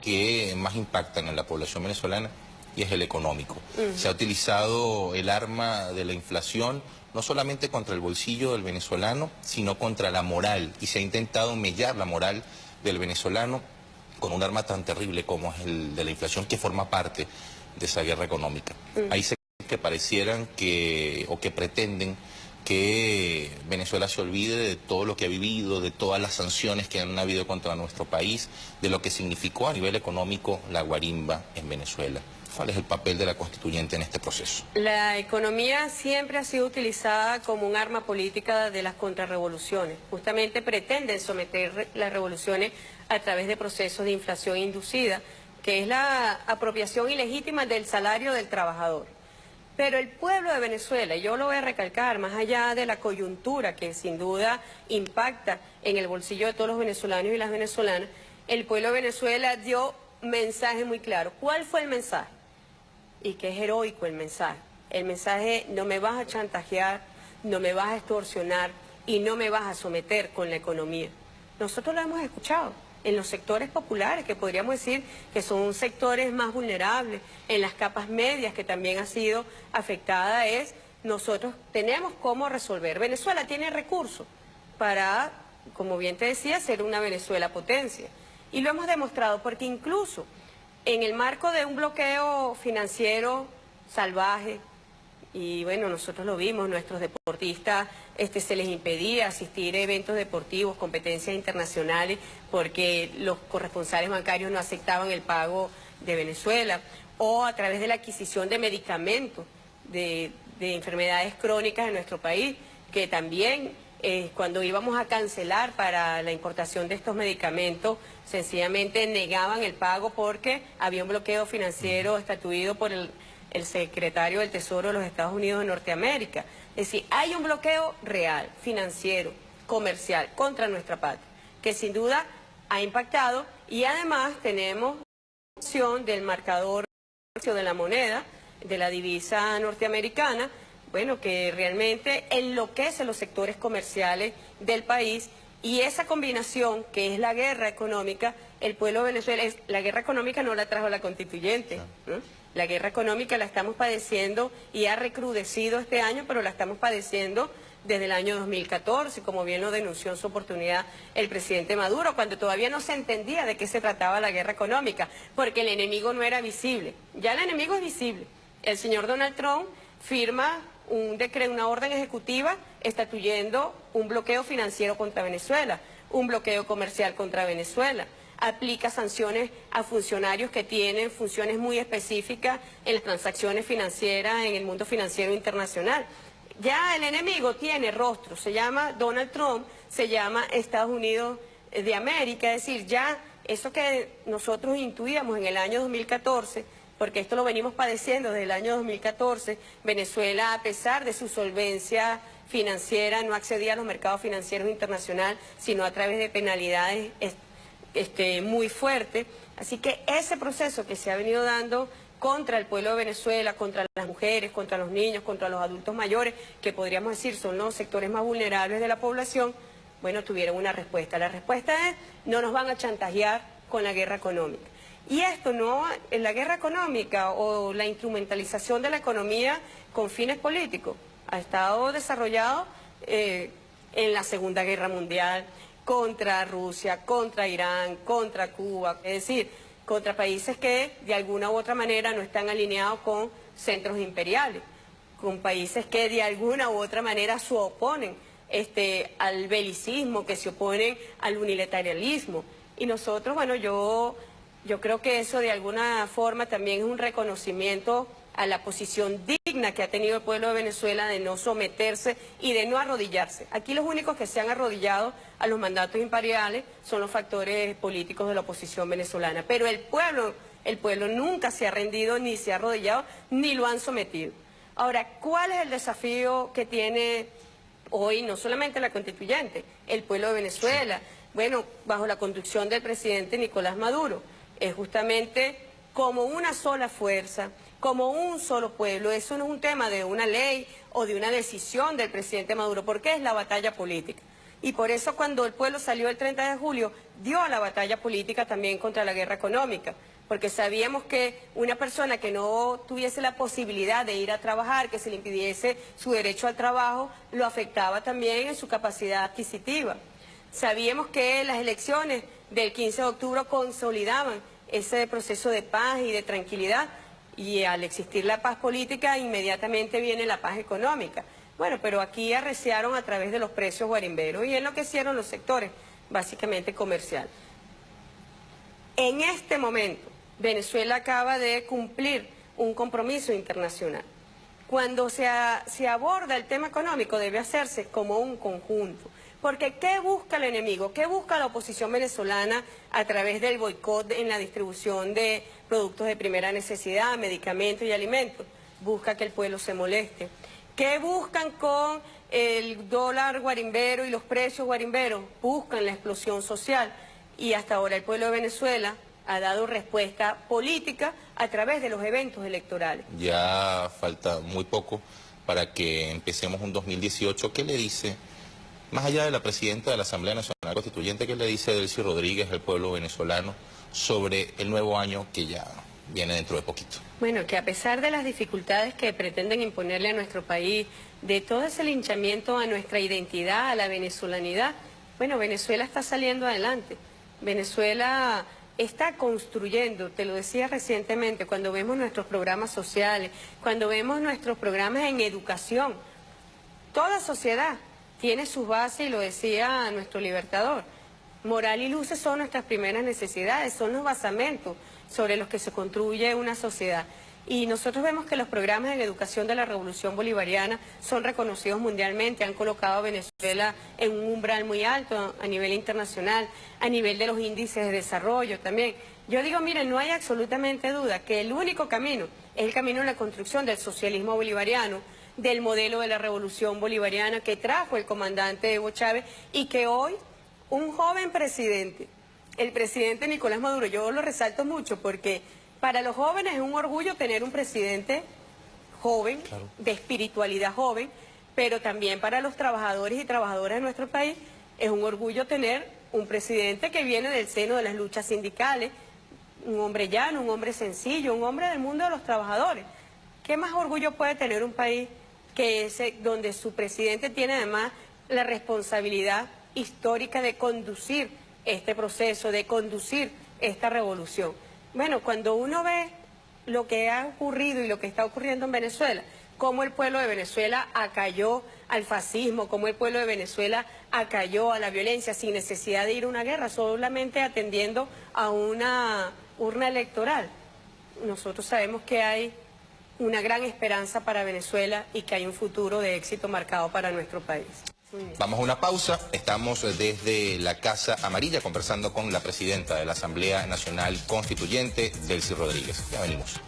que más impactan en la población venezolana y es el económico. Se ha utilizado el arma de la inflación no solamente contra el bolsillo del venezolano, sino contra la moral, y se ha intentado mellar la moral del venezolano con un arma tan terrible como es el de la inflación, que forma parte de esa guerra económica. Hay sectores que parecieran o que pretenden que Venezuela se olvide de todo lo que ha vivido, de todas las sanciones que han habido contra nuestro país, de lo que significó a nivel económico la guarimba en Venezuela. ¿Cuál es el papel de la constituyente en este proceso? La economía siempre ha sido utilizada como un arma política de las contrarrevoluciones. Justamente pretenden someter las revoluciones a través de procesos de inflación inducida, que es la apropiación ilegítima del salario del trabajador. Pero el pueblo de Venezuela, y yo lo voy a recalcar, más allá de la coyuntura que sin duda impacta en el bolsillo de todos los venezolanos y las venezolanas, el pueblo de Venezuela dio mensaje muy claro. ¿Cuál fue el mensaje? Y que es heroico el mensaje. El mensaje: no me vas a chantajear, no me vas a extorsionar y no me vas a someter con la economía. Nosotros lo hemos escuchado en los sectores populares, que podríamos decir que son sectores más vulnerables, en las capas medias, que también ha sido afectada. Nosotros tenemos cómo resolver. Venezuela tiene recursos para, como bien te decía, ser una Venezuela potencia. Y lo hemos demostrado porque incluso en el marco de un bloqueo financiero salvaje, y bueno, nosotros lo vimos, nuestros deportistas se les impedía asistir a eventos deportivos, competencias internacionales, porque los corresponsales bancarios no aceptaban el pago de Venezuela, o a través de la adquisición de medicamentos de enfermedades crónicas en nuestro país, que también cuando íbamos a cancelar para la importación de estos medicamentos, sencillamente negaban el pago porque había un bloqueo financiero estatuido por el secretario del Tesoro de los Estados Unidos de Norteamérica. Es decir, hay un bloqueo real, financiero, comercial, contra nuestra patria, que sin duda ha impactado, y además tenemos la opción del marcador de la moneda, de la divisa norteamericana, bueno, que realmente enloquece los sectores comerciales del país, y esa combinación que es la guerra económica, el pueblo de Venezuela, la guerra económica no la trajo la constituyente, ¿no? La guerra económica la estamos padeciendo y ha recrudecido este año, pero la estamos padeciendo desde el año 2014, como bien lo denunció en su oportunidad el presidente Maduro, cuando todavía no se entendía de qué se trataba la guerra económica, porque el enemigo no era visible. Ya el enemigo es visible. El señor Donald Trump firma un decreto, una orden ejecutiva estatuyendo un bloqueo financiero contra Venezuela, un bloqueo comercial contra Venezuela, aplica sanciones a funcionarios que tienen funciones muy específicas en las transacciones financieras en el mundo financiero internacional. Ya el enemigo tiene rostro, se llama Donald Trump, se llama Estados Unidos de América, es decir, ya eso que nosotros intuíamos en el año 2014, porque esto lo venimos padeciendo desde el año 2014, Venezuela, a pesar de su solvencia financiera, no accedía a los mercados financieros internacionales, sino a través de penalidades muy fuertes. Así que ese proceso que se ha venido dando contra el pueblo de Venezuela, contra las mujeres, contra los niños, contra los adultos mayores, que podríamos decir son los sectores más vulnerables de la población, bueno, tuvieron una respuesta. La respuesta es: no nos van a chantajear con la guerra económica. Y esto no, la guerra económica o la instrumentalización de la economía con fines políticos ha estado desarrollado en la Segunda Guerra Mundial, contra Rusia, contra Irán, contra Cuba, es decir, contra países que de alguna u otra manera no están alineados con centros imperiales, con países que de alguna u otra manera se oponen al belicismo, que se oponen al unilateralismo. Y nosotros, bueno, yo creo que eso de alguna forma también es un reconocimiento a la posición digna que ha tenido el pueblo de Venezuela de no someterse y de no arrodillarse. Aquí los únicos que se han arrodillado a los mandatos imperiales son los factores políticos de la oposición venezolana, pero el pueblo nunca se ha rendido, ni se ha arrodillado, ni lo han sometido. Ahora, ¿cuál es el desafío que tiene hoy no solamente la constituyente, el pueblo de Venezuela? Bueno, bajo la conducción del presidente Nicolás Maduro, es justamente como una sola fuerza, como un solo pueblo. Eso no es un tema de una ley o de una decisión del presidente Maduro, porque es la batalla política. Y por eso cuando el pueblo salió el 30 de julio, dio a la batalla política también contra la guerra económica, porque sabíamos que una persona que no tuviese la posibilidad de ir a trabajar, que se le impidiese su derecho al trabajo, lo afectaba también en su capacidad adquisitiva. Sabíamos que las elecciones del 15 de octubre consolidaban ese proceso de paz y de tranquilidad, y al existir la paz política, inmediatamente viene la paz económica. Bueno, pero aquí arreciaron a través de los precios guarimberos y enloquecieron los sectores, básicamente comercial. En este momento, Venezuela acaba de cumplir un compromiso internacional. Cuando se aborda el tema económico debe hacerse como un conjunto. Porque ¿qué busca el enemigo? ¿Qué busca la oposición venezolana a través del boicot en la distribución de productos de primera necesidad, medicamentos y alimentos? Busca que el pueblo se moleste. ¿Qué buscan con el dólar guarimbero y los precios guarimberos? Buscan la explosión social. Y hasta ahora el pueblo de Venezuela ha dado respuesta política a través de los eventos electorales. Ya falta muy poco para que empecemos un 2018. ¿Qué le dice, más allá de la presidenta de la Asamblea Nacional Constituyente, qué le dice Delcy Rodríguez al pueblo venezolano sobre el nuevo año que ya viene dentro de poquito? Bueno, que a pesar de las dificultades que pretenden imponerle a nuestro país, de todo ese linchamiento a nuestra identidad, a la venezolanidad, bueno, Venezuela está saliendo adelante. Venezuela está construyendo, te lo decía recientemente, cuando vemos nuestros programas sociales, cuando vemos nuestros programas en educación, toda sociedad tiene sus bases, y lo decía nuestro libertador. Moral y luces son nuestras primeras necesidades, son los basamentos sobre los que se construye una sociedad. Y nosotros vemos que los programas en educación de la Revolución Bolivariana son reconocidos mundialmente, han colocado a Venezuela en un umbral muy alto a nivel internacional, a nivel de los índices de desarrollo también. Yo digo, miren, no hay absolutamente duda que el único camino es el camino de la construcción del socialismo bolivariano, del modelo de la Revolución Bolivariana que trajo el comandante Evo Chávez y que hoy un joven presidente, el presidente Nicolás Maduro, yo lo resalto mucho porque para los jóvenes es un orgullo tener un presidente joven, claro, de espiritualidad joven, pero también para los trabajadores y trabajadoras de nuestro país es un orgullo tener un presidente que viene del seno de las luchas sindicales, un hombre llano, un hombre sencillo, un hombre del mundo de los trabajadores. ¿Qué más orgullo puede tener un país que ese, donde su presidente tiene además la responsabilidad histórica de conducir este proceso, de conducir esta revolución? Bueno, cuando uno ve lo que ha ocurrido y lo que está ocurriendo en Venezuela, cómo el pueblo de Venezuela acalló al fascismo, cómo el pueblo de Venezuela acalló a la violencia sin necesidad de ir a una guerra, solamente atendiendo a una urna electoral. Nosotros sabemos que hay una gran esperanza para Venezuela y que hay un futuro de éxito marcado para nuestro país. Vamos a una pausa. Estamos desde la Casa Amarilla conversando con la presidenta de la Asamblea Nacional Constituyente, Delcy Rodríguez. Ya venimos.